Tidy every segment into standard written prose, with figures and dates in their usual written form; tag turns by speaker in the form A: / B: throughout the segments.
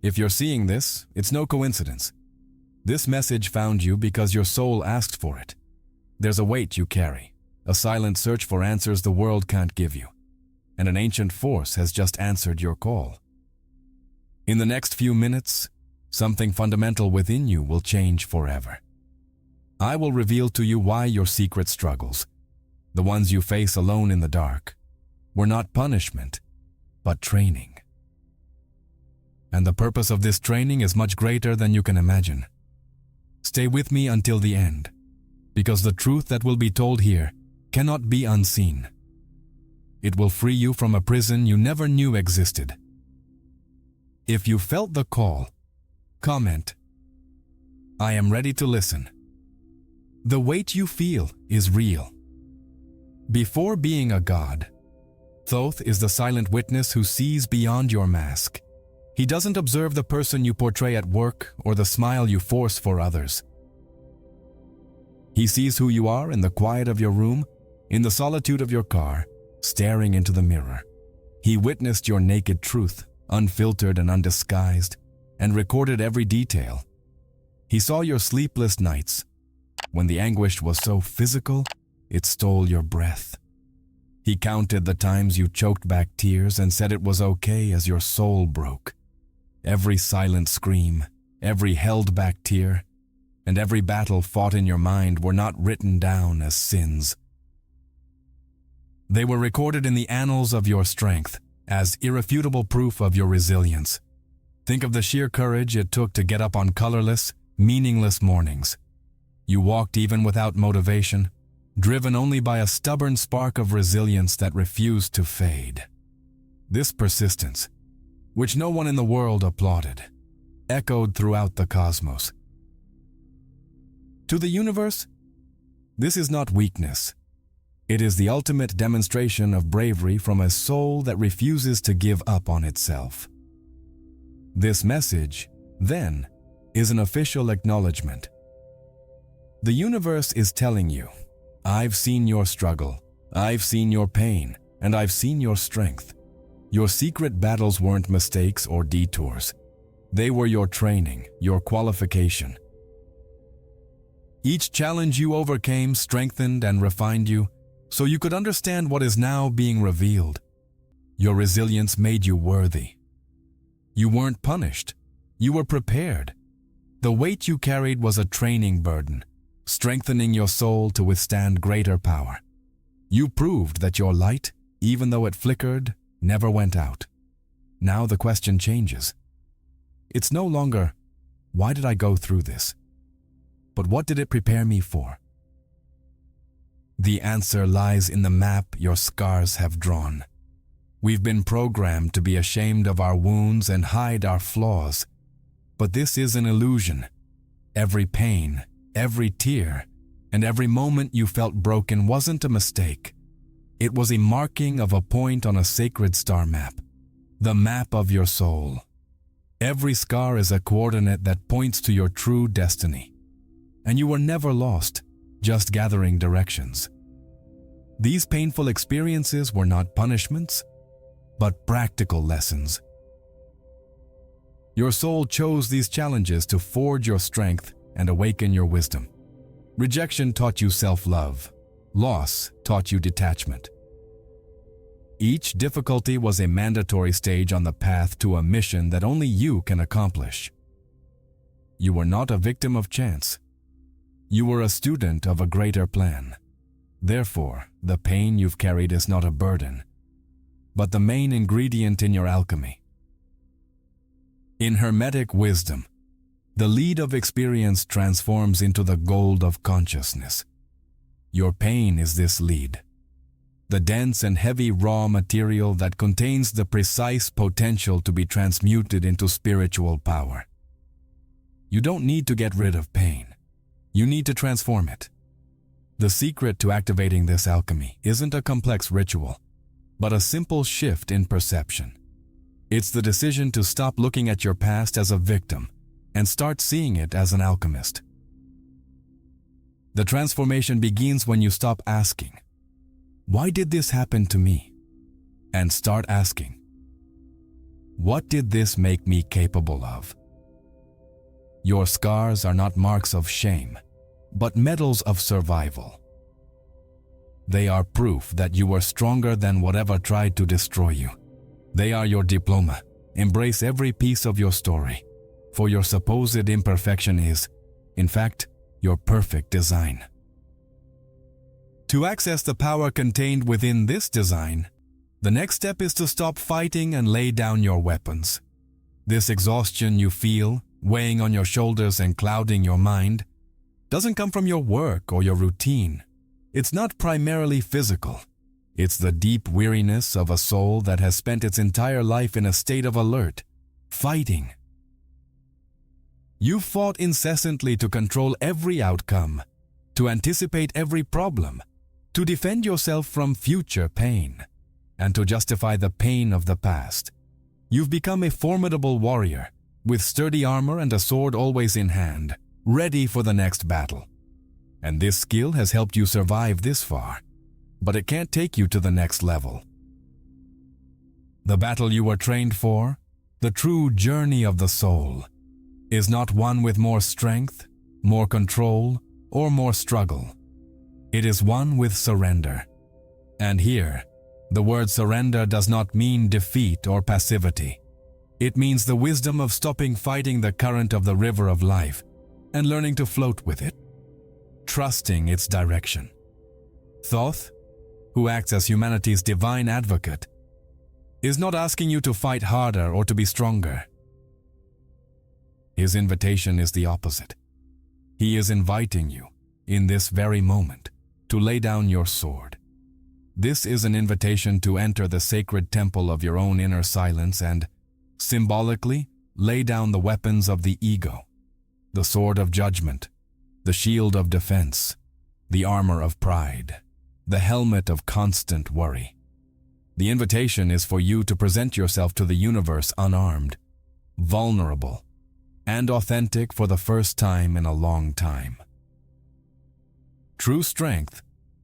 A: If you're seeing this, it's no coincidence. This message found you because your soul asked for it. There's a weight you carry, a silent search for answers the world can't give you, and an ancient force has just answered your call. In the next few minutes, something fundamental within you will change forever. I will reveal to you why your secret struggles, the ones you face alone in the dark, were not punishment, but training. And the purpose of this training is much greater than you can imagine. Stay with me until the end, because the truth that will be told here cannot be unseen. It will free you from a prison you never knew existed. If you felt the call, comment, "I am ready to listen." The weight you feel is real. Before being a god, Thoth is the silent witness who sees beyond your mask. He doesn't observe the person you portray at work or the smile you force for others. He sees who you are in the quiet of your room, in the solitude of your car, staring into the mirror. He witnessed your naked truth, unfiltered and undisguised, and recorded every detail. He saw your sleepless nights, when the anguish was so physical, it stole your breath. He counted the times you choked back tears and said it was okay as your soul broke. Every silent scream, every held-back tear, and every battle fought in your mind were not written down as sins. They were recorded in the annals of your strength as irrefutable proof of your resilience. Think of the sheer courage it took to get up on colorless, meaningless mornings. You walked even without motivation, driven only by a stubborn spark of resilience that refused to fade. This persistence, which no one in the world applauded, echoed throughout the cosmos. To the universe, this is not weakness. It is the ultimate demonstration of bravery from a soul that refuses to give up on itself. This message, then, is an official acknowledgement. The universe is telling you, I've seen your struggle, I've seen your pain, and I've seen your strength. Your secret battles weren't mistakes or detours. They were your training, your qualification. Each challenge you overcame strengthened and refined you, so you could understand what is now being revealed. Your resilience made you worthy. You weren't punished. You were prepared. The weight you carried was a training burden, strengthening your soul to withstand greater power. You proved that your light, even though it flickered, never went out. Now the question changes. It's no longer, why did I go through this? But what did it prepare me for? The answer lies in the map your scars have drawn. We've been programmed to be ashamed of our wounds and hide our flaws. But this is an illusion. Every pain, every tear, and every moment you felt broken wasn't a mistake. It was a marking of a point on a sacred star map, the map of your soul. Every scar is a coordinate that points to your true destiny. And you were never lost, just gathering directions. These painful experiences were not punishments, but practical lessons. Your soul chose these challenges to forge your strength and awaken your wisdom. Rejection taught you self-love. Loss taught you detachment. Each difficulty was a mandatory stage on the path to a mission that only you can accomplish. You were not a victim of chance. You were a student of a greater plan. Therefore, the pain you've carried is not a burden, but the main ingredient in your alchemy. In Hermetic wisdom, the lead of experience transforms into the gold of consciousness. Your pain is this lead, the dense and heavy raw material that contains the precise potential to be transmuted into spiritual power. You don't need to get rid of pain. You need to transform it. The secret to activating this alchemy isn't a complex ritual, but a simple shift in perception. It's the decision to stop looking at your past as a victim and start seeing it as an alchemist. The transformation begins when you stop asking, "Why did this happen to me?" and start asking, What did this make me capable of? Your scars are not marks of shame, but medals of survival. They are proof that you were stronger than whatever tried to destroy you. They are your diploma. Embrace every piece of your story, for your supposed imperfection is, in fact, your perfect design. To access the power contained within this design, the next step is to stop fighting and lay down your weapons. This exhaustion you feel, weighing on your shoulders and clouding your mind, doesn't come from your work or your routine. It's not primarily physical. It's the deep weariness of a soul that has spent its entire life in a state of alert, fighting. You've fought incessantly to control every outcome, to anticipate every problem, to defend yourself from future pain, and to justify the pain of the past. You've become a formidable warrior, with sturdy armor and a sword always in hand, ready for the next battle. And this skill has helped you survive this far, but it can't take you to the next level. The battle you were trained for, the true journey of the soul, is not one with more strength, more control, or more struggle. It is one with surrender. And here, the word surrender does not mean defeat or passivity. It means the wisdom of stopping fighting the current of the river of life and learning to float with it, trusting its direction. Thoth, who acts as humanity's divine advocate, is not asking you to fight harder or to be stronger. His invitation is the opposite. He is inviting you, in this very moment, to lay down your sword. This is an invitation to enter the sacred temple of your own inner silence and, symbolically, lay down the weapons of the ego, the sword of judgment, the shield of defense, the armor of pride, the helmet of constant worry. The invitation is for you to present yourself to the universe unarmed, vulnerable, and authentic for the first time in a long time. True strength,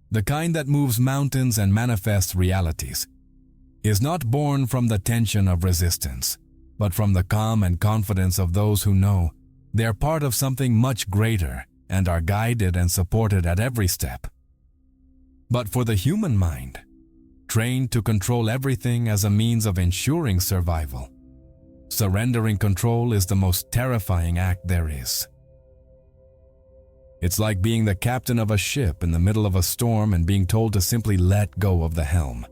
A: the kind that moves mountains and manifests realities, is not born from the tension of resistance, but from the calm and confidence of those who know they're part of something much greater and are guided and supported at every step. But for the human mind, trained to control everything as a means of ensuring survival, surrendering control is the most terrifying act there is. It's like being the captain of a ship in the middle of a storm and being told to simply let go of the helm.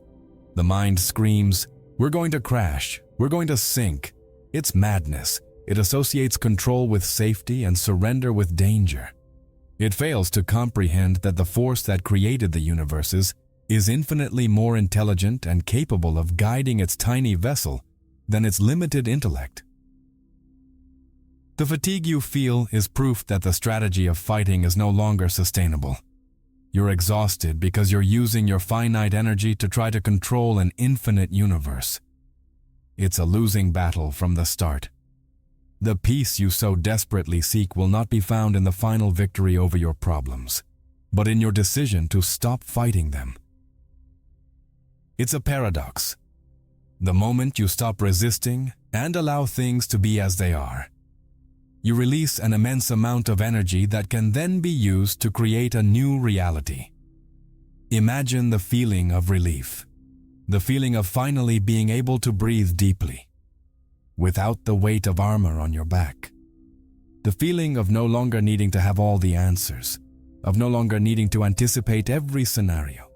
A: The mind screams, "We're going to crash, we're going to sink." It's madness. It associates control with safety and surrender with danger. It fails to comprehend that the force that created the universes is infinitely more intelligent and capable of guiding its tiny vessel than its limited intellect. The fatigue you feel is proof that the strategy of fighting is no longer sustainable. You're exhausted because you're using your finite energy to try to control an infinite universe. It's a losing battle from the start. The peace you so desperately seek will not be found in the final victory over your problems, but in your decision to stop fighting them. It's a paradox. The moment you stop resisting and allow things to be as they are, you release an immense amount of energy that can then be used to create a new reality. Imagine the feeling of relief, the feeling of finally being able to breathe deeply, without the weight of armor on your back. The feeling of no longer needing to have all the answers, of no longer needing to anticipate every scenario.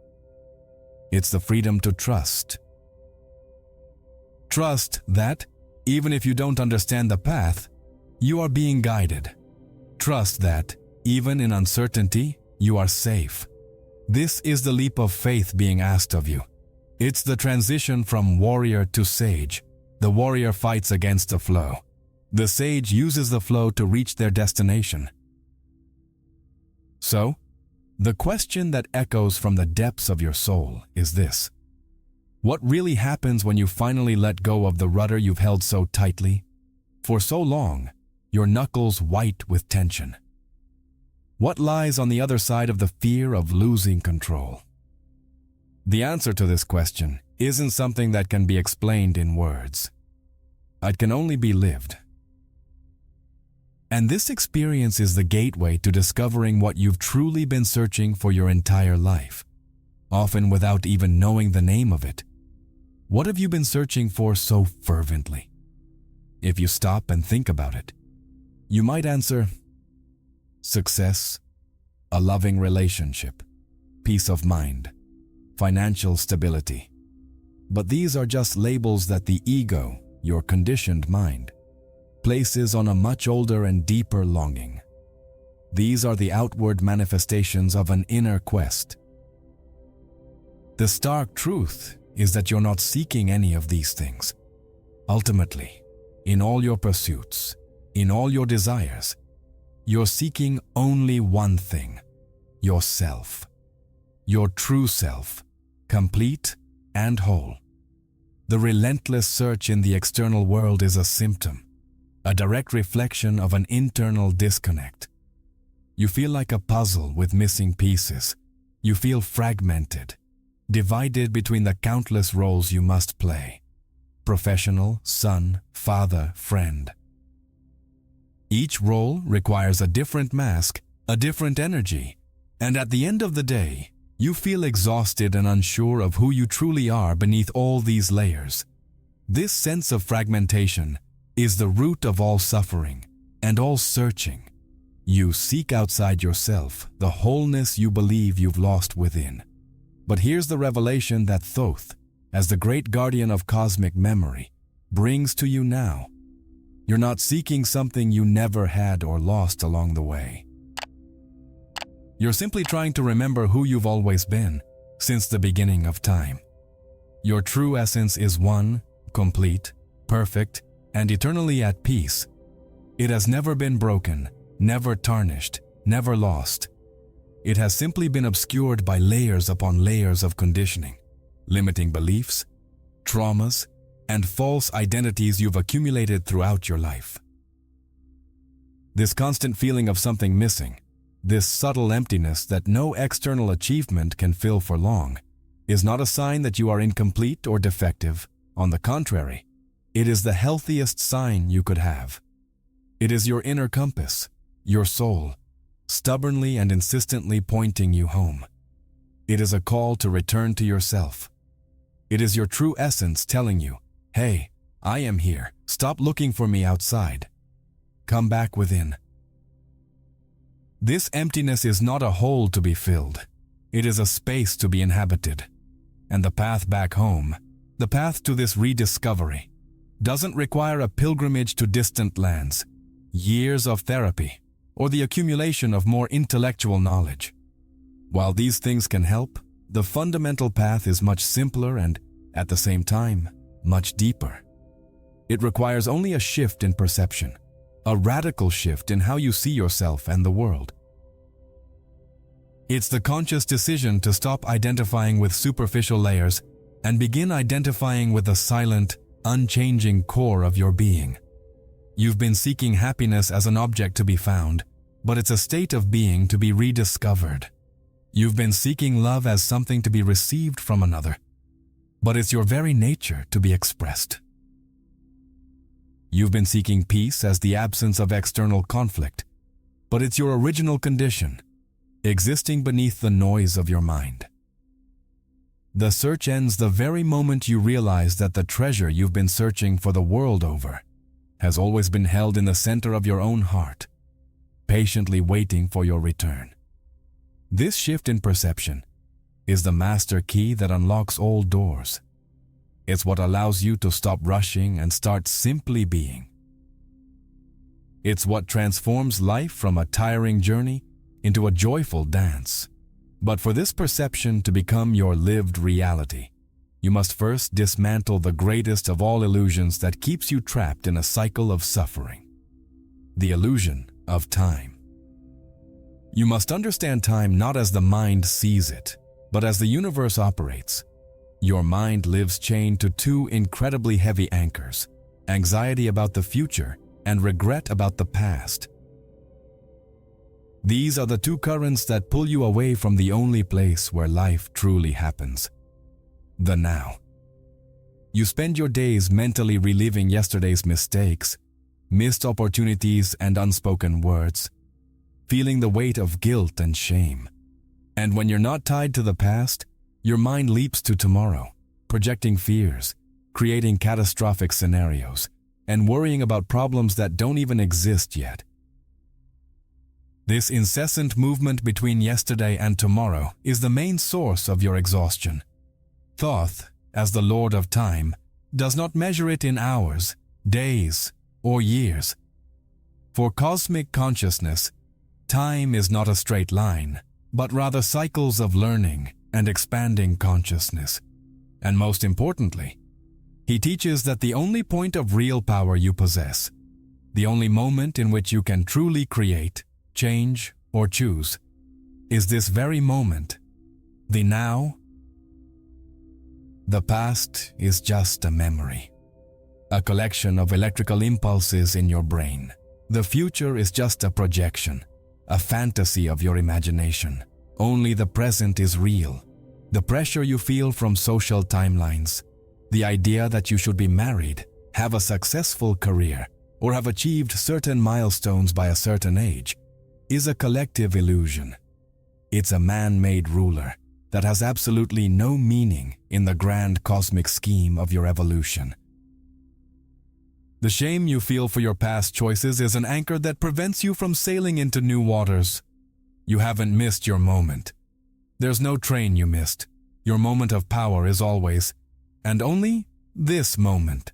A: It's the freedom to trust. Trust that, even if you don't understand the path, you are being guided. Trust that, even in uncertainty, you are safe. This is the leap of faith being asked of you. It's the transition from warrior to sage. The warrior fights against the flow. The sage uses the flow to reach their destination. So, the question that echoes from the depths of your soul is this: what really happens when you finally let go of the rudder you've held so tightly, for so long, your knuckles white with tension? What lies on the other side of the fear of losing control? The answer to this question isn't something that can be explained in words. It can only be lived. And this experience is the gateway to discovering what you've truly been searching for your entire life, often without even knowing the name of it. What have you been searching for so fervently? If you stop and think about it, you might answer, success, a loving relationship, peace of mind, financial stability. But these are just labels that the ego, your conditioned mind, places on a much older and deeper longing. These are the outward manifestations of an inner quest. The stark truth is that you're not seeking any of these things. Ultimately, in all your pursuits, in all your desires, you're seeking only one thing: yourself. Your true self, complete and whole. The relentless search in the external world is a symptom, a direct reflection of an internal disconnect. You feel like a puzzle with missing pieces. You feel fragmented, divided between the countless roles you must play: professional, son, father, friend. Each role requires a different mask, a different energy, and at the end of the day, you feel exhausted and unsure of who you truly are beneath all these layers. This sense of fragmentation is the root of all suffering and all searching. You seek outside yourself the wholeness you believe you've lost within. But here's the revelation that Thoth, as the great guardian of cosmic memory, brings to you now. You're not seeking something you never had or lost along the way. You're simply trying to remember who you've always been since the beginning of time. Your true essence is one, complete, perfect, and eternally at peace. It has never been broken, never tarnished, never lost. It has simply been obscured by layers upon layers of conditioning, limiting beliefs, traumas, and false identities you've accumulated throughout your life. This constant feeling of something missing, this subtle emptiness that no external achievement can fill for long, is not a sign that you are incomplete or defective. On the contrary, it is the healthiest sign you could have. It is your inner compass, your soul, stubbornly and insistently pointing you home. It is a call to return to yourself. It is your true essence telling you, hey, I am here. Stop looking for me outside. Come back within. This emptiness is not a hole to be filled. It is a space to be inhabited. And the path back home, the path to this rediscovery, doesn't require a pilgrimage to distant lands, years of therapy, or the accumulation of more intellectual knowledge. While these things can help, the fundamental path is much simpler and, at the same time, much deeper. It requires only a shift in perception, a radical shift in how you see yourself and the world. It's the conscious decision to stop identifying with superficial layers and begin identifying with the silent, unchanging core of your being. You've been seeking happiness as an object to be found, but it's a state of being to be rediscovered. You've been seeking love as something to be received from another, but it's your very nature to be expressed. You've been seeking peace as the absence of external conflict, but it's your original condition, existing beneath the noise of your mind. The search ends the very moment you realize that the treasure you've been searching for the world over has always been held in the center of your own heart, patiently waiting for your return. This shift in perception is the master key that unlocks all doors. It's what allows you to stop rushing and start simply being. It's what transforms life from a tiring journey into a joyful dance. But for this perception to become your lived reality, you must first dismantle the greatest of all illusions that keeps you trapped in a cycle of suffering: the illusion of time. You must understand time not as the mind sees it, but as the universe operates. Your mind lives chained to two incredibly heavy anchors: anxiety about the future and regret about the past. These are the two currents that pull you away from the only place where life truly happens: the now. You spend your days mentally reliving yesterday's mistakes, missed opportunities and unspoken words, feeling the weight of guilt and shame. And when you're not tied to the past, your mind leaps to tomorrow, projecting fears, creating catastrophic scenarios, and worrying about problems that don't even exist yet. This incessant movement between yesterday and tomorrow is the main source of your exhaustion. Thoth, as the Lord of Time, does not measure it in hours, days, or years. For cosmic consciousness, time is not a straight line, but rather cycles of learning and expanding consciousness. And most importantly, he teaches that the only point of real power you possess, the only moment in which you can truly create, change, or choose, is this very moment, the now. The past is just a memory, a collection of electrical impulses in your brain. The future is just a projection, a fantasy of your imagination. Only the present is real. The pressure you feel from social timelines, the idea that you should be married, have a successful career, or have achieved certain milestones by a certain age, is a collective illusion. It's a man-made ruler that has absolutely no meaning in the grand cosmic scheme of your evolution. The shame you feel for your past choices is an anchor that prevents you from sailing into new waters. You haven't missed your moment. There's no train you missed. Your moment of power is always, and only, this moment.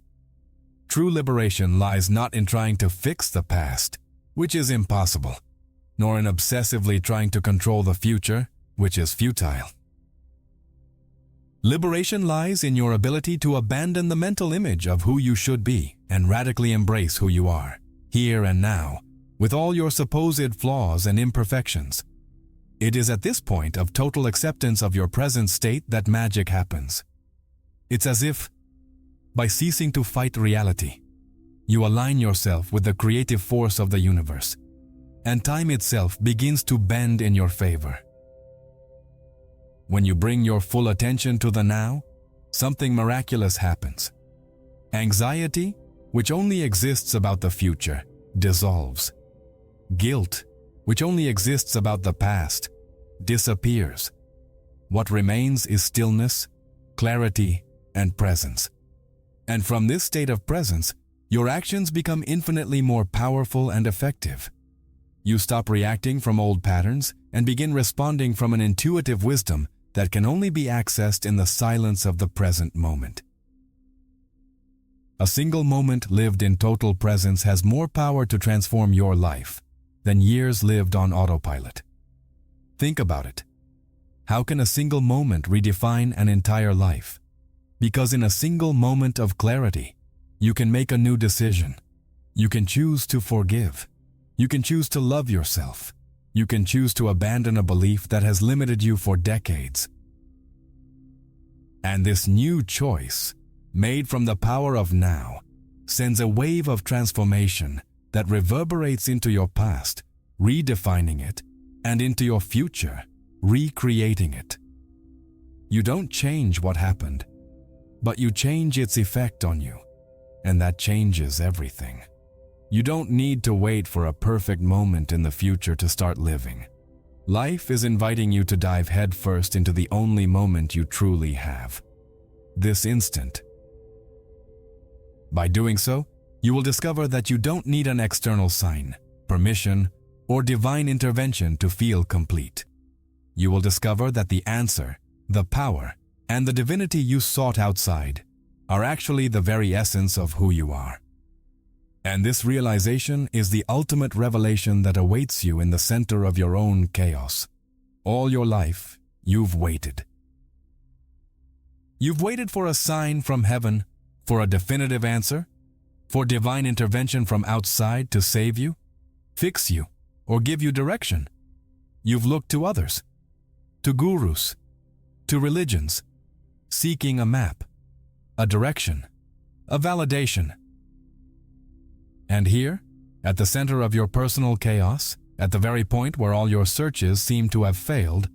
A: True liberation lies not in trying to fix the past, which is impossible, nor in obsessively trying to control the future, which is futile. Liberation lies in your ability to abandon the mental image of who you should be and radically embrace who you are, here and now, with all your supposed flaws and imperfections. It is at this point of total acceptance of your present state that magic happens. It's as if, by ceasing to fight reality, you align yourself with the creative force of the universe, and time itself begins to bend in your favor. When you bring your full attention to the now, something miraculous happens. Anxiety, which only exists about the future, dissolves. Guilt, which only exists about the past, disappears. What remains is stillness, clarity, and presence. And from this state of presence, your actions become infinitely more powerful and effective. You stop reacting from old patterns and begin responding from an intuitive wisdom that can only be accessed in the silence of the present moment. A single moment lived in total presence has more power to transform your life than years lived on autopilot. Think about it. How can a single moment redefine an entire life? Because in a single moment of clarity, you can make a new decision. You can choose to forgive. You can choose to love yourself. You can choose to abandon a belief that has limited you for decades. And this new choice, made from the power of now, sends a wave of transformation that reverberates into your past, redefining it, and into your future, recreating it. You don't change what happened, but you change its effect on you, and that changes everything. You don't need to wait for a perfect moment in the future to start living. Life is inviting you to dive headfirst into the only moment you truly have, this instant. By doing so, you will discover that you don't need an external sign, permission, or divine intervention to feel complete. You will discover that the answer, the power, and the divinity you sought outside are actually the very essence of who you are. And this realization is the ultimate revelation that awaits you in the center of your own chaos. All your life, you've waited. You've waited for a sign from heaven, for a definitive answer, for divine intervention from outside to save you, fix you, or give you direction. You've looked to others, to gurus, to religions, seeking a map, a direction, a validation. And here, at the center of your personal chaos, at the very point where all your searches seem to have failed,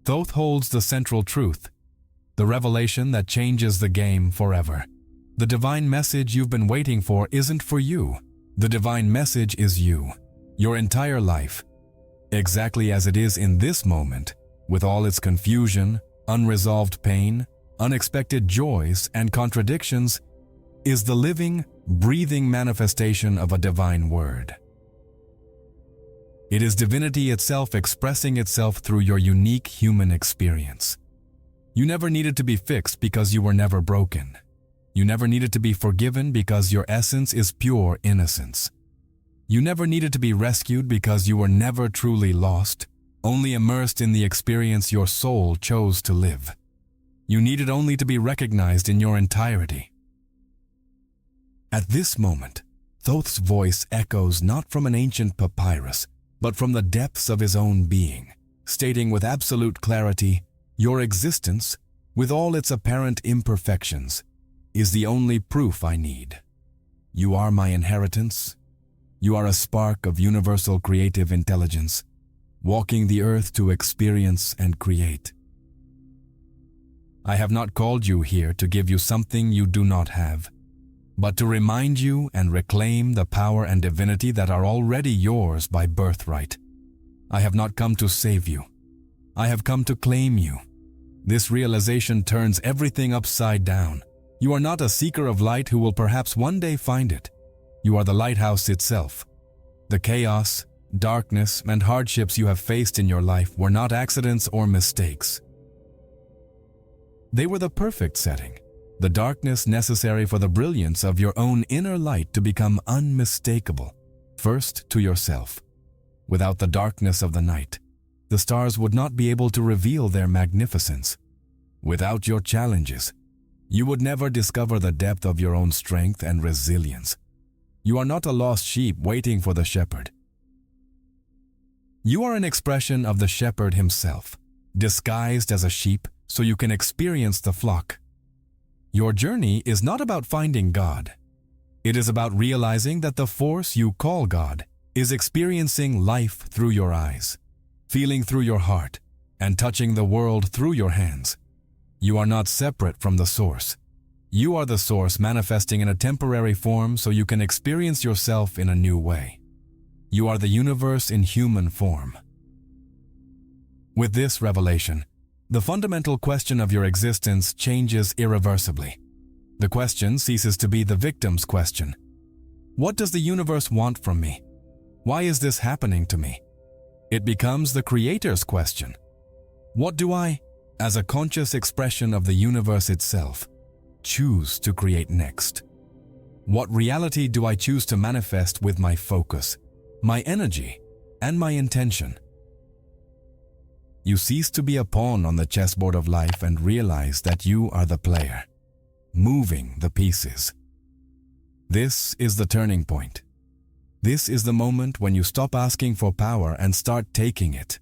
A: Thoth holds the central truth, the revelation that changes the game forever. The divine message you've been waiting for isn't for you. The divine message is you, your entire life, exactly as it is in this moment, with all its confusion, unresolved pain, unexpected joys, and contradictions, is the living, breathing manifestation of a divine word. It is divinity itself expressing itself through your unique human experience. You never needed to be fixed because you were never broken. You never needed to be forgiven because your essence is pure innocence. You never needed to be rescued because you were never truly lost, only immersed in the experience your soul chose to live. You needed only to be recognized in your entirety. At this moment, Thoth's voice echoes not from an ancient papyrus, but from the depths of his own being, stating with absolute clarity, your existence, with all its apparent imperfections, is the only proof I need. You are my inheritance. You are a spark of universal creative intelligence, walking the earth to experience and create. I have not called you here to give you something you do not have, but to remind you and reclaim the power and divinity that are already yours by birthright. I have not come to save you. I have come to claim you. This realization turns everything upside down. You are not a seeker of light who will perhaps one day find it. You are the lighthouse itself. The chaos, darkness, and hardships you have faced in your life were not accidents or mistakes. They were the perfect setting, the darkness necessary for the brilliance of your own inner light to become unmistakable, first to yourself. Without the darkness of the night, the stars would not be able to reveal their magnificence. Without your challenges, you would never discover the depth of your own strength and resilience. You are not a lost sheep waiting for the shepherd. You are an expression of the shepherd himself, disguised as a sheep so you can experience the flock. Your journey is not about finding God. It is about realizing that the force you call God is experiencing life through your eyes, feeling through your heart, and touching the world through your hands. You are not separate from the source. You are the source manifesting in a temporary form so you can experience yourself in a new way. You are the universe in human form. With this revelation, the fundamental question of your existence changes irreversibly. The question ceases to be the victim's question. What does the universe want from me? Why is this happening to me? It becomes the creator's question. What do I, as a conscious expression of the universe itself, choose to create next? What reality do I choose to manifest with my focus, my energy, and my intention? You cease to be a pawn on the chessboard of life and realize that you are the player, moving the pieces. This is the turning point. This is the moment when you stop asking for power and start taking it.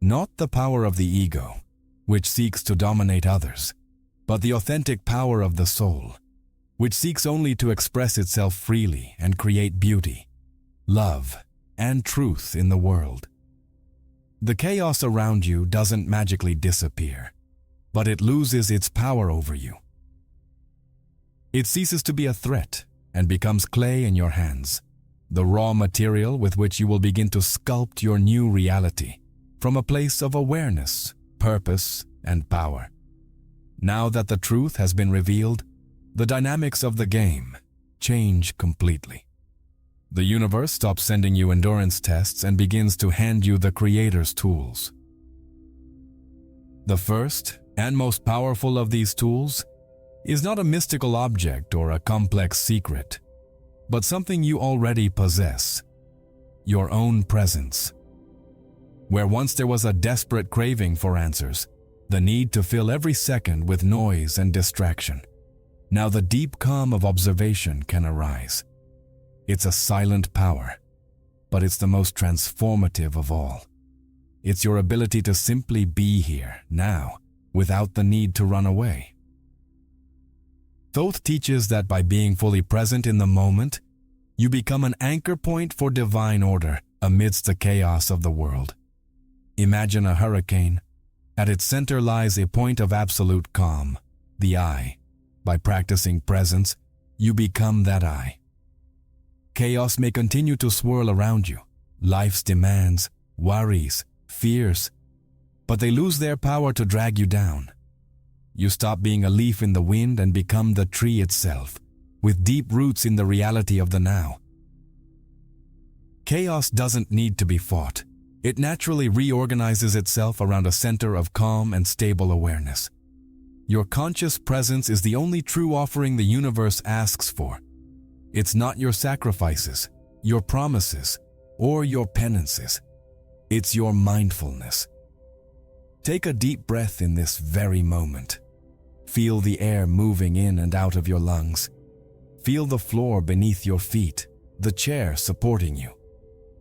A: Not the power of the ego, which seeks to dominate others, but the authentic power of the soul, which seeks only to express itself freely and create beauty, love, and truth in the world. The chaos around you doesn't magically disappear, but it loses its power over you. It ceases to be a threat and becomes clay in your hands, the raw material with which you will begin to sculpt your new reality from a place of awareness, purpose, and power. Now that the truth has been revealed, the dynamics of the game change completely. The universe stops sending you endurance tests and begins to hand you the Creator's tools. The first and most powerful of these tools is not a mystical object or a complex secret, but something you already possess: your own presence. Where once there was a desperate craving for answers, the need to fill every second with noise and distraction, now the deep calm of observation can arise. It's a silent power, but it's the most transformative of all. It's your ability to simply be here, now, without the need to run away. Thoth teaches that by being fully present in the moment, you become an anchor point for divine order amidst the chaos of the world. Imagine a hurricane. At its center lies a point of absolute calm, the eye, By practicing presence, you become that I. Chaos may continue to swirl around you, life's demands, worries, fears, but they lose their power to drag you down. You stop being a leaf in the wind and become the tree itself, with deep roots in the reality of the now. Chaos doesn't need to be fought. It naturally reorganizes itself around a center of calm and stable awareness. Your conscious presence is the only true offering the universe asks for. It's not your sacrifices, your promises, or your penances. It's your mindfulness. Take a deep breath in this very moment. Feel the air moving in and out of your lungs. Feel the floor beneath your feet, the chair supporting you,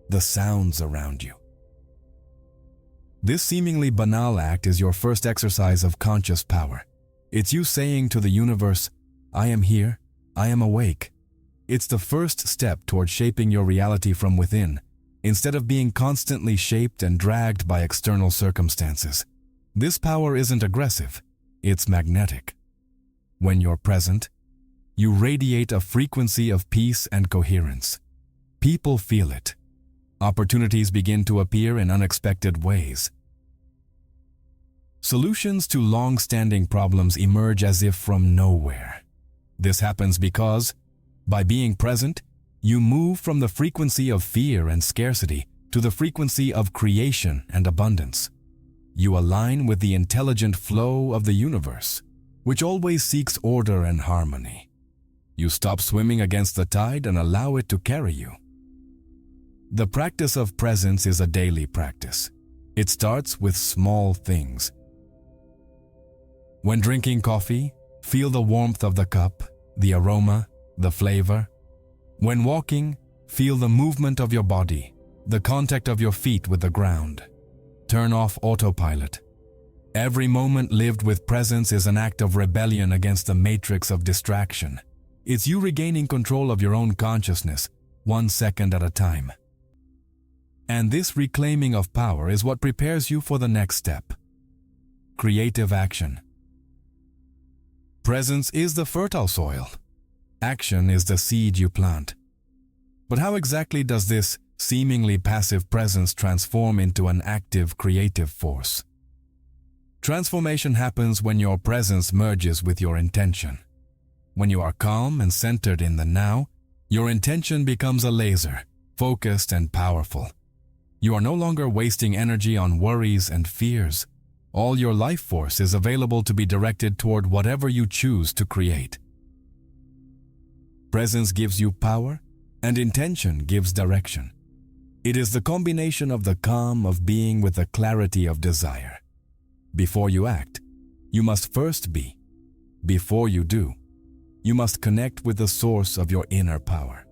A: the sounds around you. This seemingly banal act is your first exercise of conscious power. It's you saying to the universe, I am here, I am awake. It's the first step toward shaping your reality from within, instead of being constantly shaped and dragged by external circumstances. This power isn't aggressive, it's magnetic. When you're present, you radiate a frequency of peace and coherence. People feel it. Opportunities begin to appear in unexpected ways. Solutions to long-standing problems emerge as if from nowhere. This happens because, by being present, you move from the frequency of fear and scarcity to the frequency of creation and abundance. You align with the intelligent flow of the universe, which always seeks order and harmony. You stop swimming against the tide and allow it to carry you. The practice of presence is a daily practice. It starts with small things. When drinking coffee, feel the warmth of the cup, the aroma, the flavor. When walking, feel the movement of your body, the contact of your feet with the ground. Turn off autopilot. Every moment lived with presence is an act of rebellion against the matrix of distraction. It's you regaining control of your own consciousness, 1 second at a time. And this reclaiming of power is what prepares you for the next step. Creative action. Presence is the fertile soil. Action is the seed you plant. But how exactly does this seemingly passive presence transform into an active creative force? Transformation happens when your presence merges with your intention. When you are calm and centered in the now, your intention becomes a laser, focused and powerful. You are no longer wasting energy on worries and fears. All your life force is available to be directed toward whatever you choose to create. Presence gives you power, and intention gives direction. It is the combination of the calm of being with the clarity of desire. Before you act, you must first be. Before you do, you must connect with the source of your inner power.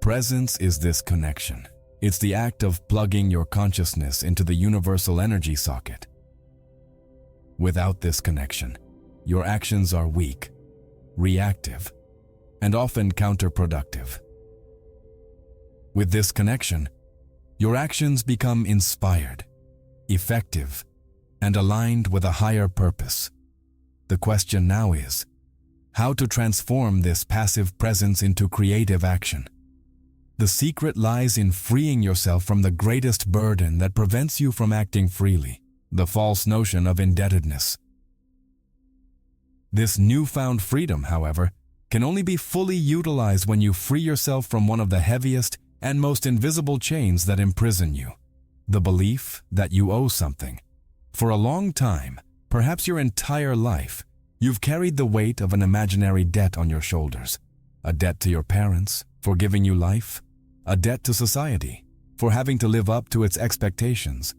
A: Presence is this connection. It's the act of plugging your consciousness into the universal energy socket. Without this connection, your actions are weak, reactive, and often counterproductive. With this connection, your actions become inspired, effective, and aligned with a higher purpose. The question now is, how to transform this passive presence into creative action? The secret lies in freeing yourself from the greatest burden that prevents you from acting freely, the false notion of indebtedness. This newfound freedom, however, can only be fully utilized when you free yourself from one of the heaviest and most invisible chains that imprison you, the belief that you owe something. For a long time, perhaps your entire life, you've carried the weight of an imaginary debt on your shoulders, a debt to your parents for giving you life, a debt to society for having to live up to its expectations,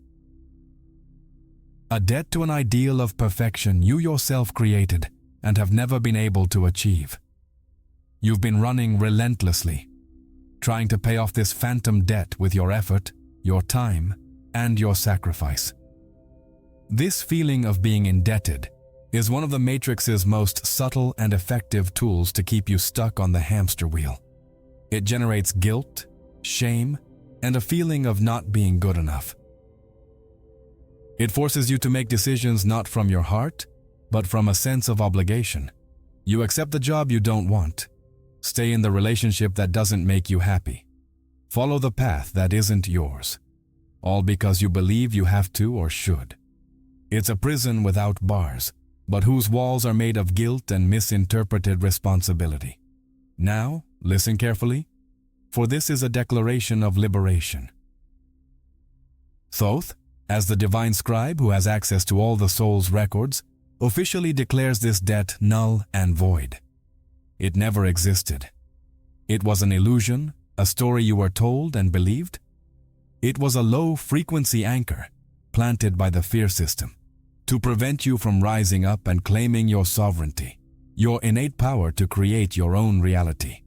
A: a debt to an ideal of perfection you yourself created and have never been able to achieve. You've been running relentlessly, trying to pay off this phantom debt with your effort, your time, and your sacrifice. This feeling of being indebted is one of the Matrix's most subtle and effective tools to keep you stuck on the hamster wheel. It generates guilt, shame, and a feeling of not being good enough. It forces you to make decisions not from your heart, but from a sense of obligation, You accept the job you don't want. Stay in the relationship that doesn't make you happy. Follow the path that isn't yours. All because you believe you have to or should. It's a prison without bars, but whose walls are made of guilt and misinterpreted responsibility. Now, listen carefully, for this is a declaration of liberation. Thoth, as the divine scribe who has access to all the soul's records, officially declares this debt null and void. It never existed. It was an illusion, a story you were told and believed. It was a low-frequency anchor planted by the fear system to prevent you from rising up and claiming your sovereignty, your innate power to create your own reality.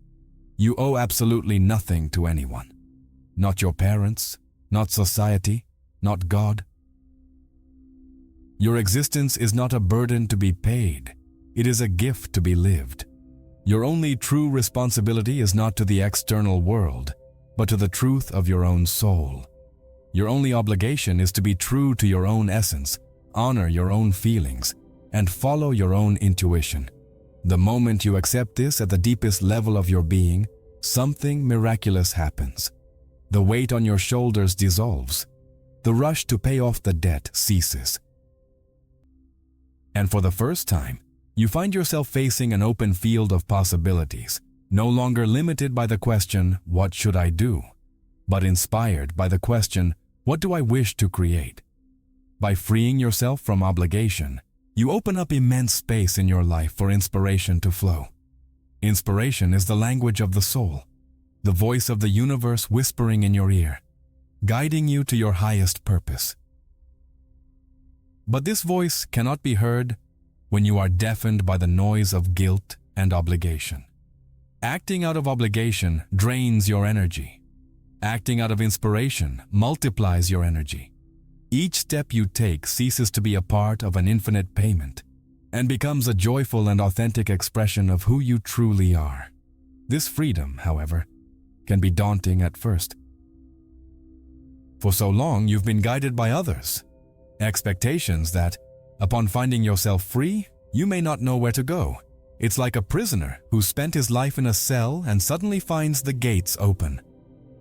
A: You owe absolutely nothing to anyone. Not your parents, not society, not God. Your existence is not a burden to be paid. It is a gift to be lived. Your only true responsibility is not to the external world, but to the truth of your own soul. Your only obligation is to be true to your own essence, honor your own feelings, and follow your own intuition. The moment you accept this at the deepest level of your being, something miraculous happens. The weight on your shoulders dissolves. The rush to pay off the debt ceases. And for the first time, you find yourself facing an open field of possibilities, no longer limited by the question, "What should I do?" but inspired by the question, "What do I wish to create?" By freeing yourself from obligation, you open up immense space in your life for inspiration to flow. Inspiration is the language of the soul, the voice of the universe whispering in your ear, guiding you to your highest purpose. But this voice cannot be heard when you are deafened by the noise of guilt and obligation. Acting out of obligation drains your energy. Acting out of inspiration multiplies your energy. Each step you take ceases to be a part of an infinite payment and becomes a joyful and authentic expression of who you truly are. This freedom, however, can be daunting at first. For so long, you've been guided by others. Expectations that, upon finding yourself free, you may not know where to go. It's like a prisoner who spent his life in a cell and suddenly finds the gates open.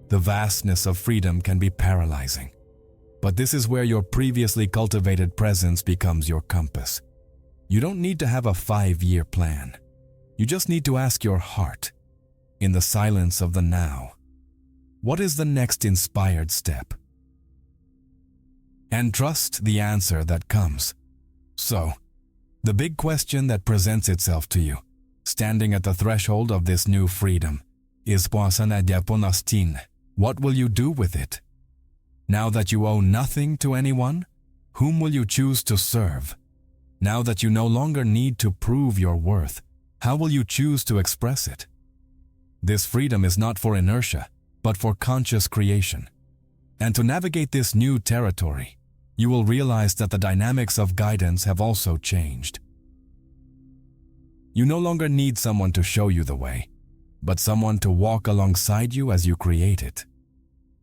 A: The vastness of freedom can be paralyzing. But this is where your previously cultivated presence becomes your compass. You don't need to have a 5-year plan. You just need to ask your heart, in the silence of the now, what is the next inspired step? And trust the answer that comes. So, the big question that presents itself to you, standing at the threshold of this new freedom, is what will you do with it? Now that you owe nothing to anyone, whom will you choose to serve? Now that you no longer need to prove your worth, how will you choose to express it? This freedom is not for inertia, but for conscious creation. And to navigate this new territory, you will realize that the dynamics of guidance have also changed. You no longer need someone to show you the way, but someone to walk alongside you as you create it.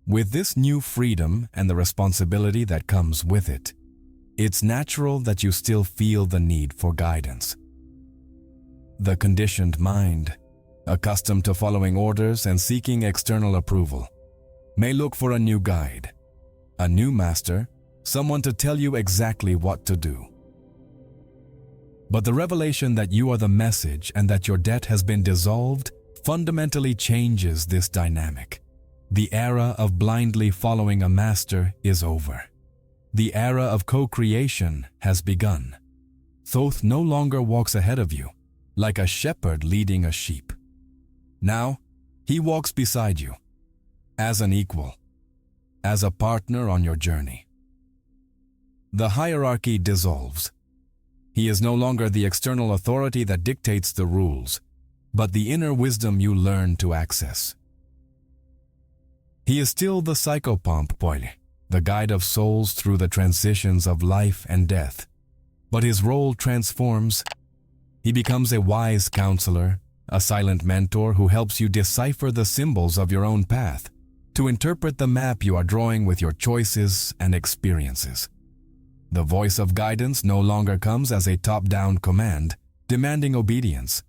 A: With this new freedom and the responsibility that comes with it, it's natural that you still feel the need for guidance. The conditioned mind, accustomed to following orders and seeking external approval, may look for a new guide, a new master, someone to tell you exactly what to do. But the revelation that you are the message and that your debt has been dissolved fundamentally changes this dynamic. The era of blindly following a master is over. The era of co-creation has begun. Thoth no longer walks ahead of you, like a shepherd leading a sheep. Now, he walks beside you, as an equal, as a partner on your journey. The hierarchy dissolves. He is no longer the external authority that dictates the rules, but the inner wisdom you learn to access. He is still the psychopomp boile, the guide of souls through the transitions of life and death, but his role transforms. He becomes a wise counselor, a silent mentor who helps you decipher the symbols of your own path, to interpret the map you are drawing with your choices and experiences. The voice of guidance no longer comes as a top-down command, demanding obedience.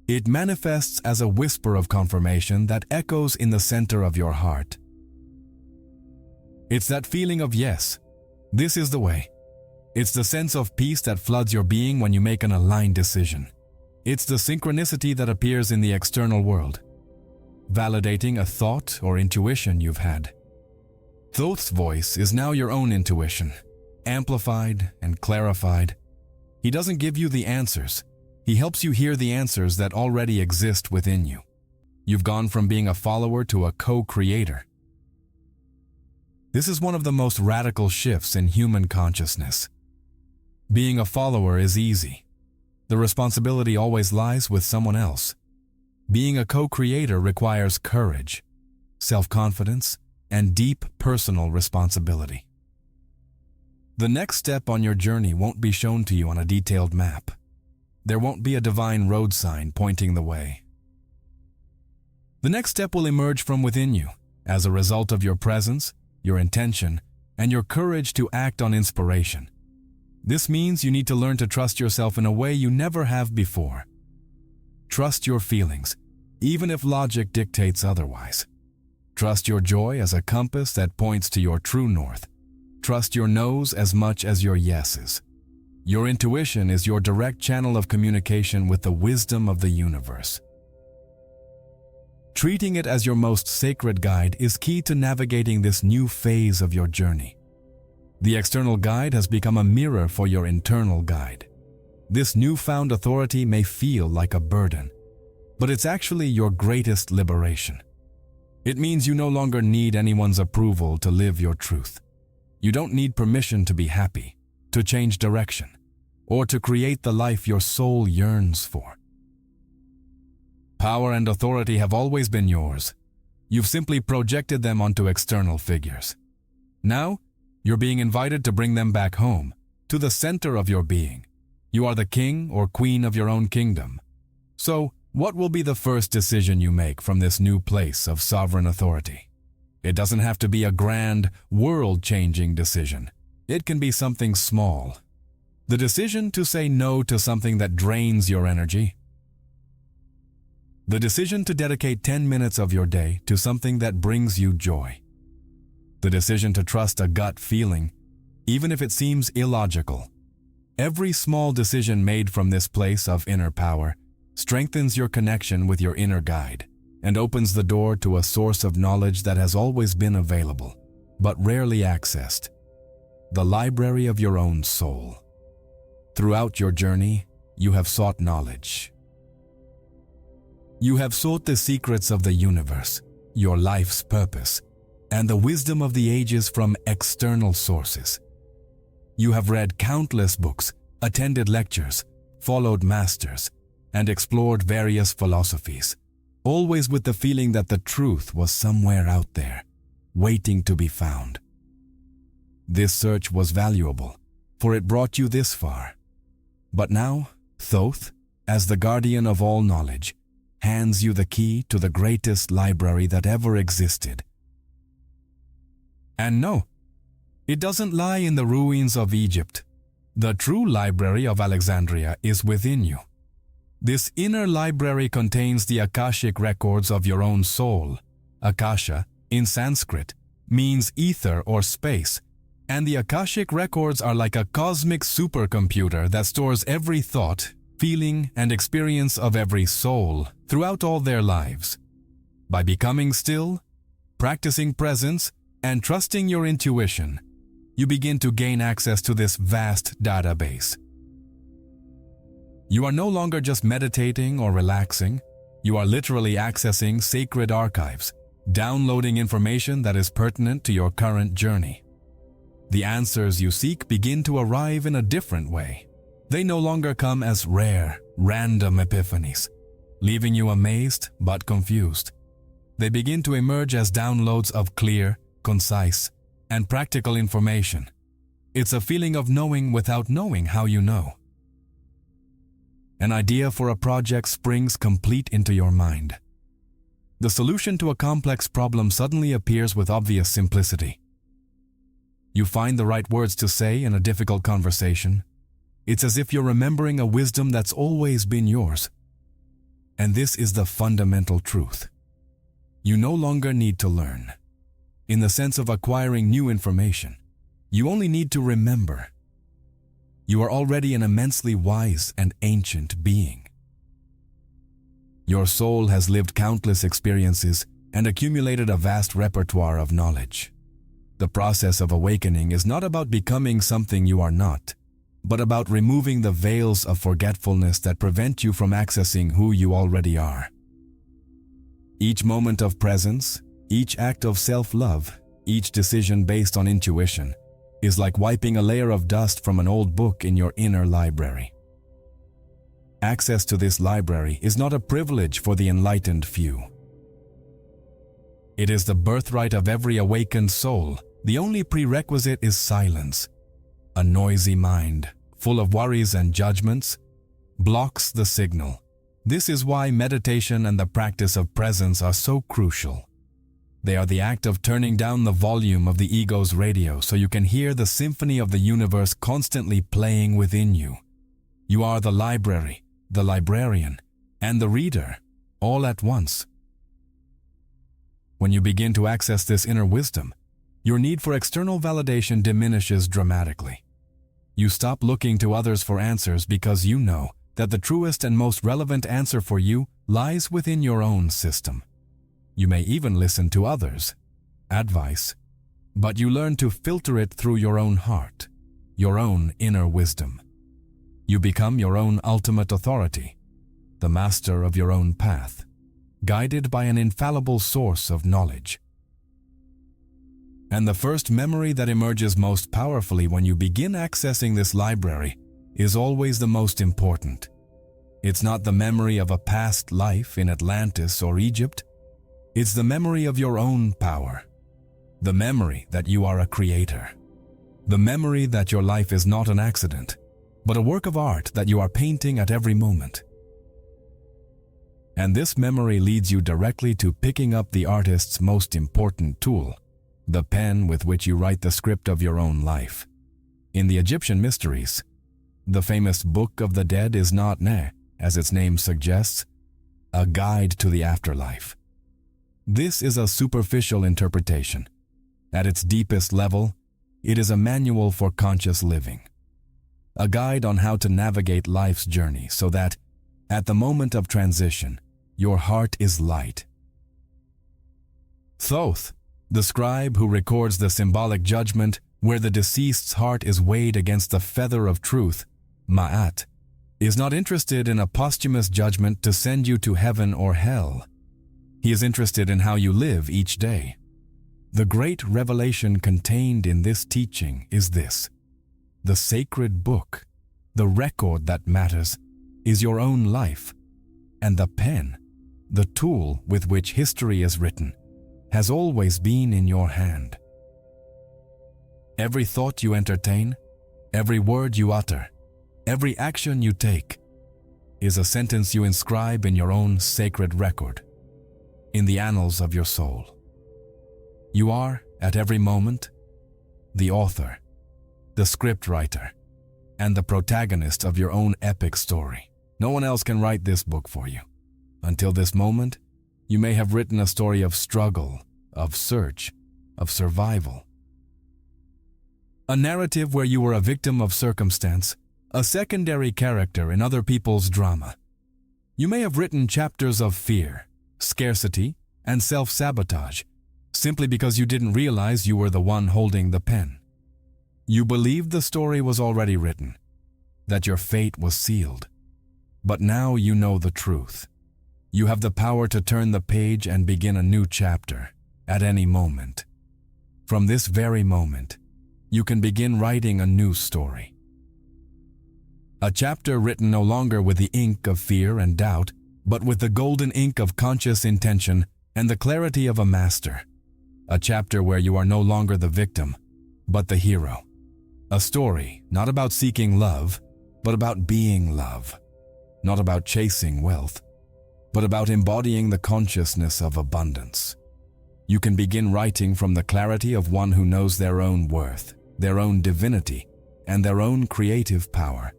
A: It manifests as a whisper of confirmation that echoes in the center of your heart. It's that feeling of yes, this is the way. It's the sense of peace that floods your being when you make an aligned decision. It's the synchronicity that appears in the external world, validating a thought or intuition you've had. Thoth's voice is now your own intuition, amplified and clarified. He doesn't give you the answers. He helps you hear the answers that already exist within you. You've gone from being a follower to a co-creator. This is one of the most radical shifts in human consciousness. Being a follower is easy. The responsibility always lies with someone else. Being a co-creator requires courage, self-confidence, and deep personal responsibility. The next step on your journey won't be shown to you on a detailed map. There won't be a divine road sign pointing the way. The next step will emerge from within you as a result of your presence, your intention, and your courage to act on inspiration. This means you need to learn to trust yourself in a way you never have before. Trust your feelings, even if logic dictates otherwise. Trust your joy as a compass that points to your true north. Trust your no's as much as your yeses. Your intuition is your direct channel of communication with the wisdom of the universe. Treating it as your most sacred guide is key to navigating this new phase of your journey. The external guide has become a mirror for your internal guide. This newfound authority may feel like a burden, but it's actually your greatest liberation. It means you no longer need anyone's approval to live your truth. You don't need permission to be happy, to change direction, or to create the life your soul yearns for. Power and authority have always been yours. You've simply projected them onto external figures. Now, you're being invited to bring them back home, to the center of your being. You are the king or queen of your own kingdom. So, what will be the first decision you make from this new place of sovereign authority? It doesn't have to be a grand, world-changing decision. It can be something small. The decision to say no to something that drains your energy. The decision to dedicate 10 minutes of your day to something that brings you joy. The decision to trust a gut feeling, even if it seems illogical. Every small decision made from this place of inner power strengthens your connection with your inner guide and opens the door to a source of knowledge that has always been available, but rarely accessed. The library of your own soul. Throughout your journey, you have sought knowledge. You have sought the secrets of the universe, your life's purpose, and the wisdom of the ages from external sources. You have read countless books, attended lectures, followed masters, and explored various philosophies, always with the feeling that the truth was somewhere out there, waiting to be found. This search was valuable, for it brought you this far. But now, Thoth, as the guardian of all knowledge, hands you the key to the greatest library that ever existed. And no, it doesn't lie in the ruins of Egypt. The true library of Alexandria is within you. This inner library contains the Akashic records of your own soul. Akasha, in Sanskrit, means ether or space, and the Akashic records are like a cosmic supercomputer that stores every thought, feeling, and experience of every soul throughout all their lives. By becoming still, practicing presence, and trusting your intuition, you begin to gain access to this vast database. You are no longer just meditating or relaxing. You are literally accessing sacred archives, downloading information that is pertinent to your current journey. The answers you seek begin to arrive in a different way. They no longer come as rare, random epiphanies, leaving you amazed but confused. They begin to emerge as downloads of clear, concise, and practical information. It's a feeling of knowing without knowing how you know. An idea for a project springs complete into your mind. The solution to a complex problem suddenly appears with obvious simplicity. You find the right words to say in a difficult conversation. It's as if you're remembering a wisdom that's always been yours. And this is the fundamental truth. You no longer need to learn, in the sense of acquiring new information. You only need to remember. You are already an immensely wise and ancient being. Your soul has lived countless experiences and accumulated a vast repertoire of knowledge. The process of awakening is not about becoming something you are not, but about removing the veils of forgetfulness that prevent you from accessing who you already are. Each moment of presence, each act of self-love, each decision based on intuition, is like wiping a layer of dust from an old book in your inner library. Access to this library is not a privilege for the enlightened few. It is the birthright of every awakened soul. The only prerequisite is silence. A noisy mind, full of worries and judgments, blocks the signal. This is why meditation and the practice of presence are so crucial. They are the act of turning down the volume of the ego's radio so you can hear the symphony of the universe constantly playing within you. You are the library, the librarian, and the reader, all at once. When you begin to access this inner wisdom, your need for external validation diminishes dramatically. You stop looking to others for answers because you know that the truest and most relevant answer for you lies within your own system. You may even listen to others' advice, but you learn to filter it through your own heart, your own inner wisdom. You become your own ultimate authority, the master of your own path, guided by an infallible source of knowledge. And the first memory that emerges most powerfully when you begin accessing this library is always the most important. It's not the memory of a past life in Atlantis or Egypt. It's the memory of your own power. The memory that you are a creator. The memory that your life is not an accident, but a work of art that you are painting at every moment. And this memory leads you directly to picking up the artist's most important tool, the pen with which you write the script of your own life. In the Egyptian mysteries, the famous Book of the Dead is not, as its name suggests, a guide to the afterlife. This is a superficial interpretation. At its deepest level, it is a manual for conscious living. A guide on how to navigate life's journey so that, at the moment of transition, your heart is light. Thoth, the scribe who records the symbolic judgment where the deceased's heart is weighed against the feather of truth, ma'at, is not interested in a posthumous judgment to send you to heaven or hell. He is interested in how you live each day. The great revelation contained in this teaching is this: the sacred book, the record that matters, is your own life, and the pen, the tool with which history is written, has always been in your hand. Every thought you entertain, every word you utter, every action you take, is a sentence you inscribe in your own sacred record, in the annals of your soul. You are, at every moment, the author, the script writer, and the protagonist of your own epic story. No one else can write this book for you. Until this moment, you may have written a story of struggle, of search, of survival. A narrative where you were a victim of circumstance, a secondary character in other people's drama. You may have written chapters of fear, scarcity, and self-sabotage, simply because you didn't realize you were the one holding the pen. You believed the story was already written, that your fate was sealed. But now you know the truth. You have the power to turn the page and begin a new chapter at any moment. From this very moment, you can begin writing a new story. A chapter written no longer with the ink of fear and doubt, but with the golden ink of conscious intention and the clarity of a master. A chapter where you are no longer the victim, but the hero. A story not about seeking love, but about being love. Not about chasing wealth, but about embodying the consciousness of abundance. You can begin writing from the clarity of one who knows their own worth, their own divinity, and their own creative power.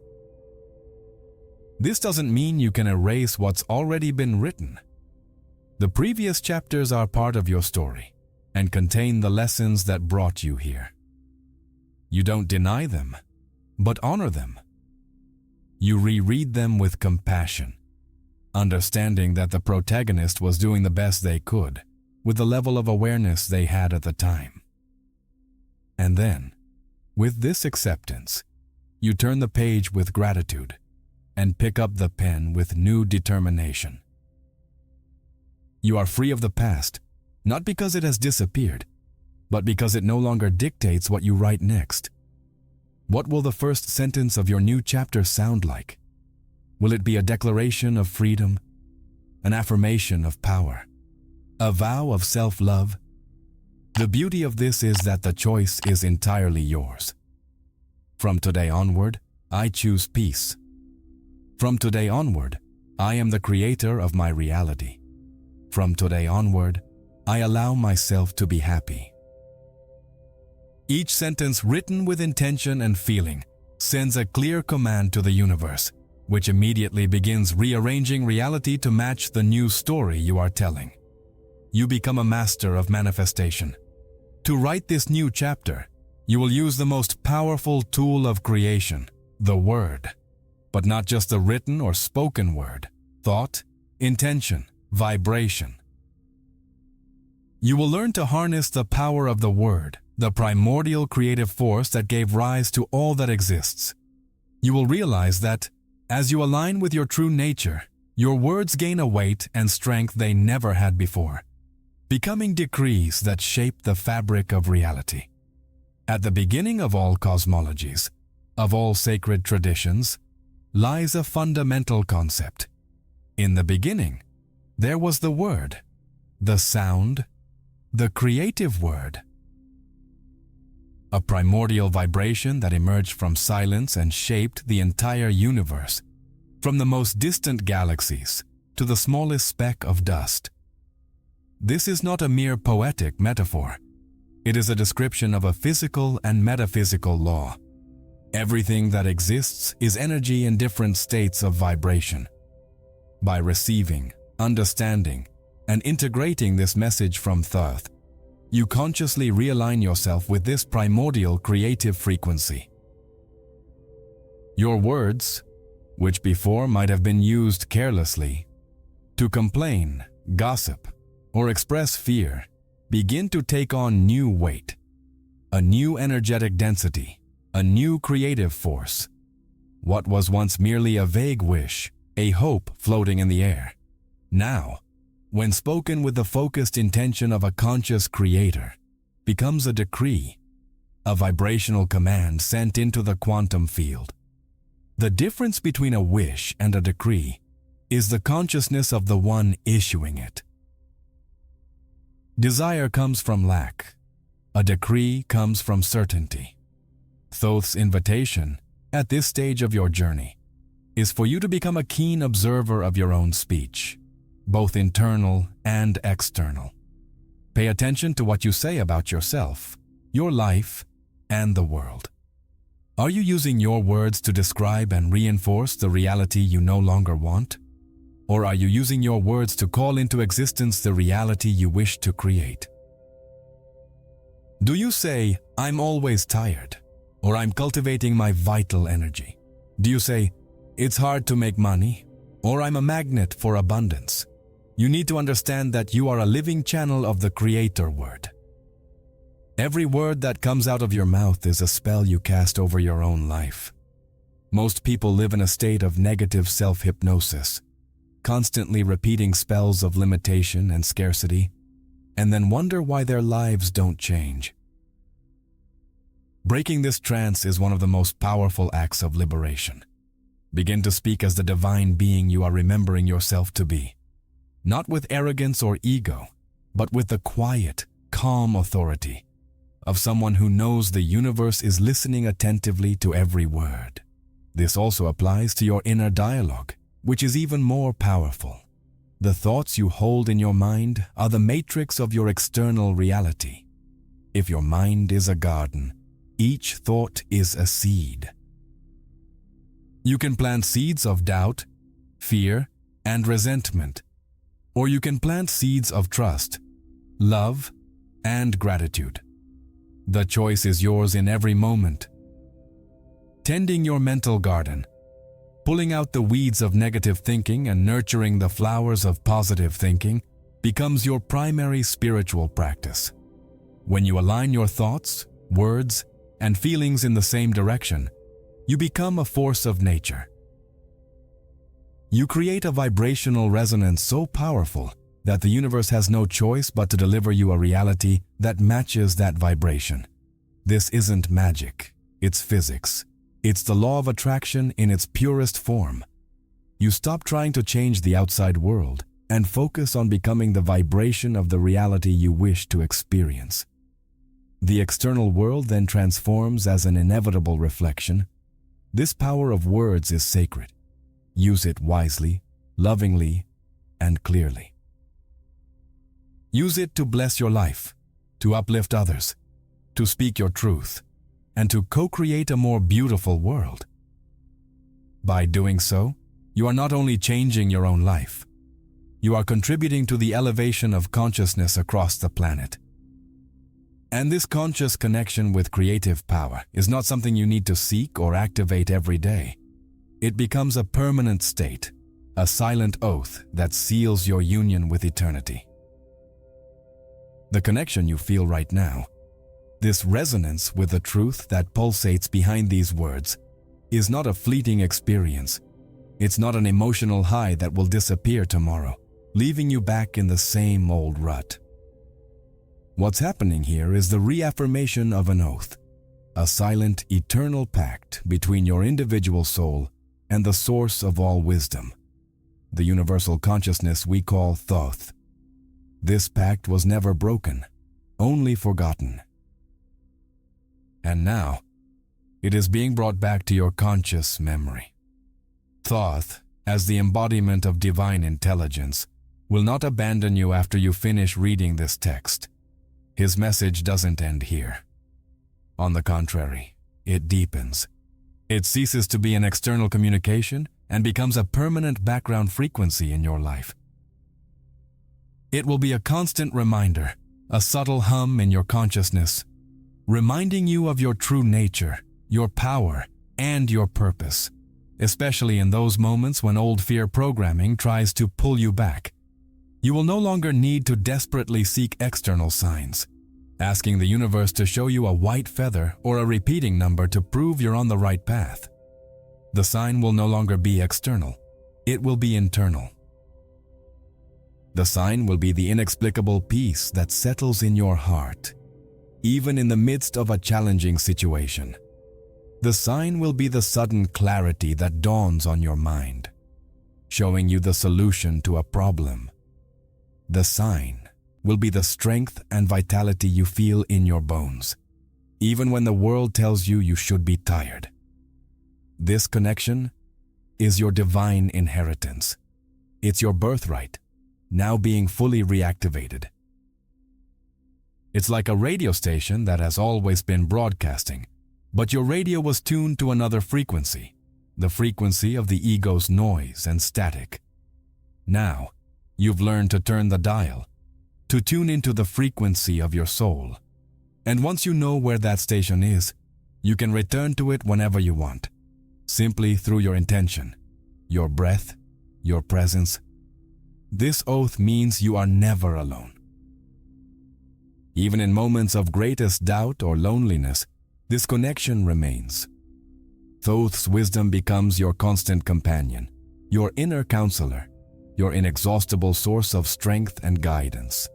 A: This doesn't mean you can erase what's already been written. The previous chapters are part of your story and contain the lessons that brought you here. You don't deny them, but honor them. You reread them with compassion, understanding that the protagonist was doing the best they could with the level of awareness they had at the time. And then, with this acceptance, you turn the page with gratitude and pick up the pen with new determination. You are free of the past, not because it has disappeared, but because it no longer dictates what you write next. What will the first sentence of your new chapter sound like? Will it be a declaration of freedom, an affirmation of power, a vow of self-love? The beauty of this is that the choice is entirely yours. From today onward, I choose peace. From today onward, I am the creator of my reality. From today onward, I allow myself to be happy. Each sentence written with intention and feeling sends a clear command to the universe, which immediately begins rearranging reality to match the new story you are telling. You become a master of manifestation. To write this new chapter, you will use the most powerful tool of creation, the word. But not just the written or spoken word, thought, intention, vibration. You will learn to harness the power of the word, the primordial creative force that gave rise to all that exists. You will realize that, as you align with your true nature, your words gain a weight and strength they never had before, becoming decrees that shape the fabric of reality. At the beginning of all cosmologies, of all sacred traditions, lies a fundamental concept. In the beginning, there was the word, the sound, the creative word. A primordial vibration that emerged from silence and shaped the entire universe, from the most distant galaxies to the smallest speck of dust. This is not a mere poetic metaphor. It is a description of a physical and metaphysical law. Everything that exists is energy in different states of vibration. By receiving, understanding, and integrating this message from Thoth, you consciously realign yourself with this primordial creative frequency. Your words, which before might have been used carelessly, to complain, gossip, or express fear, begin to take on new weight, a new energetic density, a new creative force. What was once merely a vague wish, a hope floating in the air, now, when spoken with the focused intention of a conscious creator, becomes a decree, a vibrational command sent into the quantum field. The difference between a wish and a decree is the consciousness of the one issuing it. Desire comes from lack. A decree comes from certainty. Thoth's invitation, at this stage of your journey, is for you to become a keen observer of your own speech, both internal and external. Pay attention to what you say about yourself, your life, and the world. Are you using your words to describe and reinforce the reality you no longer want? Or are you using your words to call into existence the reality you wish to create? Do you say, "I'm always tired," or "I'm cultivating my vital energy"? Do you say, "It's hard to make money," or "I'm a magnet for abundance"? You need to understand that you are a living channel of the Creator Word. Every word that comes out of your mouth is a spell you cast over your own life. Most people live in a state of negative self-hypnosis, constantly repeating spells of limitation and scarcity, and then wonder why their lives don't change. Breaking this trance is one of the most powerful acts of liberation. Begin to speak as the divine being you are remembering yourself to be. Not with arrogance or ego, but with the quiet, calm authority of someone who knows the universe is listening attentively to every word. This also applies to your inner dialogue, which is even more powerful. The thoughts you hold in your mind are the matrix of your external reality. If your mind is a garden, each thought is a seed. You can plant seeds of doubt, fear, and resentment, or you can plant seeds of trust, love, and gratitude. The choice is yours in every moment. Tending your mental garden, pulling out the weeds of negative thinking and nurturing the flowers of positive thinking becomes your primary spiritual practice. When you align your thoughts, words, and feelings in the same direction, you become a force of nature. You create a vibrational resonance so powerful that the universe has no choice but to deliver you a reality that matches that vibration. This isn't magic, it's physics. It's the law of attraction in its purest form. You stop trying to change the outside world and focus on becoming the vibration of the reality you wish to experience. The external world then transforms as an inevitable reflection. This power of words is sacred. Use it wisely, lovingly, and clearly. Use it to bless your life, to uplift others, to speak your truth, and to co-create a more beautiful world. By doing so, you are not only changing your own life, you are contributing to the elevation of consciousness across the planet. And this conscious connection with creative power is not something you need to seek or activate every day. It becomes a permanent state, a silent oath that seals your union with eternity. The connection you feel right now, this resonance with the truth that pulsates behind these words, is not a fleeting experience. It's not an emotional high that will disappear tomorrow, leaving you back in the same old rut. What's happening here is the reaffirmation of an oath, a silent, eternal pact between your individual soul and the source of all wisdom, the universal consciousness we call Thoth. This pact was never broken, only forgotten. And now, it is being brought back to your conscious memory. Thoth, as the embodiment of divine intelligence, will not abandon you after you finish reading this text. His message doesn't end here. On the contrary, it deepens. It ceases to be an external communication and becomes a permanent background frequency in your life. It will be a constant reminder, a subtle hum in your consciousness, reminding you of your true nature, your power, and your purpose, especially in those moments when old fear programming tries to pull you back. You will no longer need to desperately seek external signs, asking the universe to show you a white feather or a repeating number to prove you're on the right path. The sign will no longer be external. It will be internal. The sign will be the inexplicable peace that settles in your heart, even in the midst of a challenging situation. The sign will be the sudden clarity that dawns on your mind, showing you the solution to a problem. The sign will be the strength and vitality you feel in your bones, even when the world tells you you should be tired. This connection is your divine inheritance. It's your birthright, now being fully reactivated. It's like a radio station that has always been broadcasting, but your radio was tuned to another frequency, the frequency of the ego's noise and static. Now, you've learned to turn the dial, to tune into the frequency of your soul. And once you know where that station is, you can return to it whenever you want, simply through your intention, your breath, your presence. This oath means you are never alone. Even in moments of greatest doubt or loneliness, this connection remains. Thoth's wisdom becomes your constant companion, your inner counselor, your inexhaustible source of strength and guidance.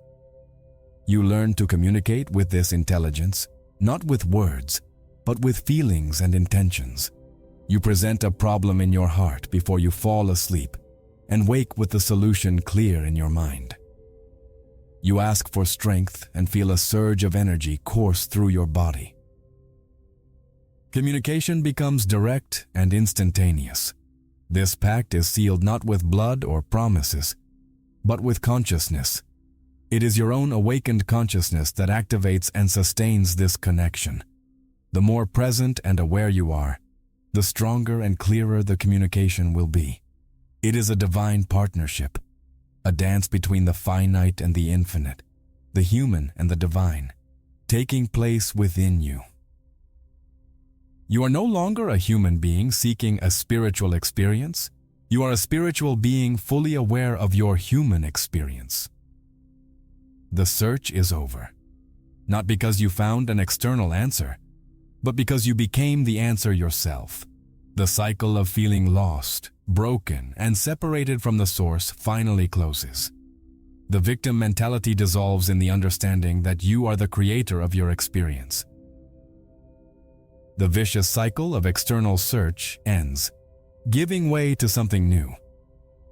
A: You learn to communicate with this intelligence, not with words, but with feelings and intentions. You present a problem in your heart before you fall asleep and wake with the solution clear in your mind. You ask for strength and feel a surge of energy course through your body. Communication becomes direct and instantaneous. This pact is sealed not with blood or promises, but with consciousness. It is your own awakened consciousness that activates and sustains this connection. The more present and aware you are, the stronger and clearer the communication will be. It is a divine partnership, a dance between the finite and the infinite, the human and the divine, taking place within you. You are no longer a human being seeking a spiritual experience. You are a spiritual being fully aware of your human experience. The search is over, not because you found an external answer, but because you became the answer yourself. The cycle of feeling lost, broken, and separated from the source finally closes. The victim mentality dissolves in the understanding that you are the creator of your experience. The vicious cycle of external search ends, giving way to something new.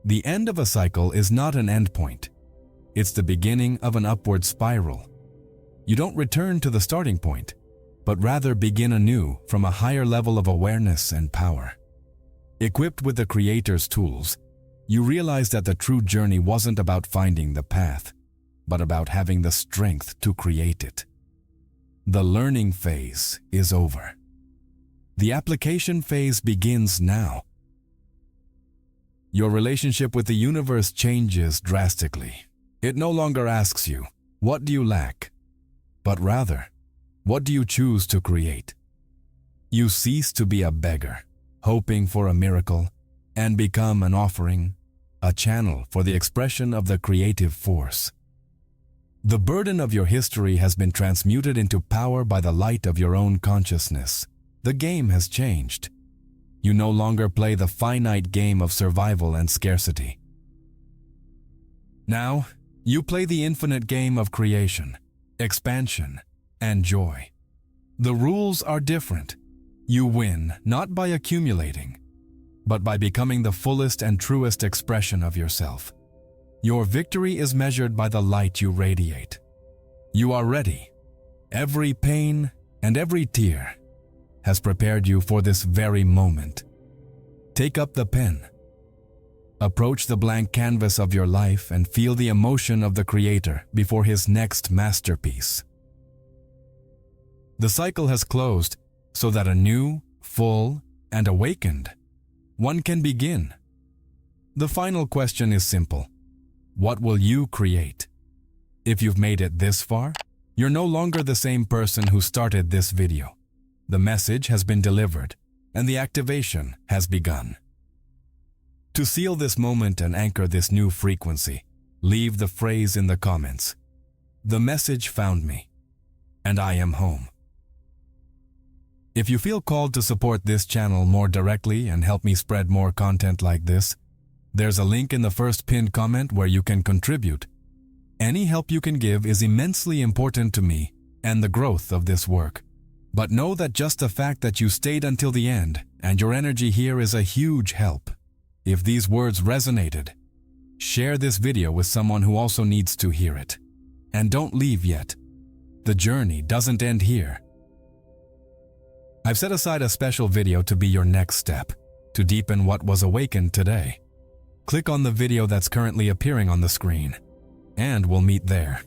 A: The end of a cycle is not an endpoint. It's the beginning of an upward spiral. You don't return to the starting point, but rather begin anew from a higher level of awareness and power. Equipped with the Creator's tools, you realize that the true journey wasn't about finding the path, but about having the strength to create it. The learning phase is over. The application phase begins now. Your relationship with the universe changes drastically. It no longer asks you, "What do you lack?" but rather, "What do you choose to create?" You cease to be a beggar, hoping for a miracle, and become an offering, a channel for the expression of the creative force. The burden of your history has been transmuted into power by the light of your own consciousness. The game has changed. You no longer play the finite game of survival and scarcity. Now, you play the infinite game of creation, expansion, and joy. The rules are different. You win not by accumulating, but by becoming the fullest and truest expression of yourself. Your victory is measured by the light you radiate. You are ready. Every pain and every tear has prepared you for this very moment. Take up the pen. Approach the blank canvas of your life and feel the emotion of the Creator before His next masterpiece. The cycle has closed so that a new, full, and awakened one can begin. The final question is simple. What will you create? If you've made it this far, you're no longer the same person who started this video. The message has been delivered, and the activation has begun. To seal this moment and anchor this new frequency, leave the phrase in the comments. The message found me, and I am home. If you feel called to support this channel more directly and help me spread more content like this, there's a link in the first pinned comment where you can contribute. Any help you can give is immensely important to me and the growth of this work. But know that just the fact that you stayed until the end and your energy here is a huge help. If these words resonated, share this video with someone who also needs to hear it. And don't leave yet. The journey doesn't end here. I've set aside a special video to be your next step, to deepen what was awakened today. Click on the video that's currently appearing on the screen, and we'll meet there.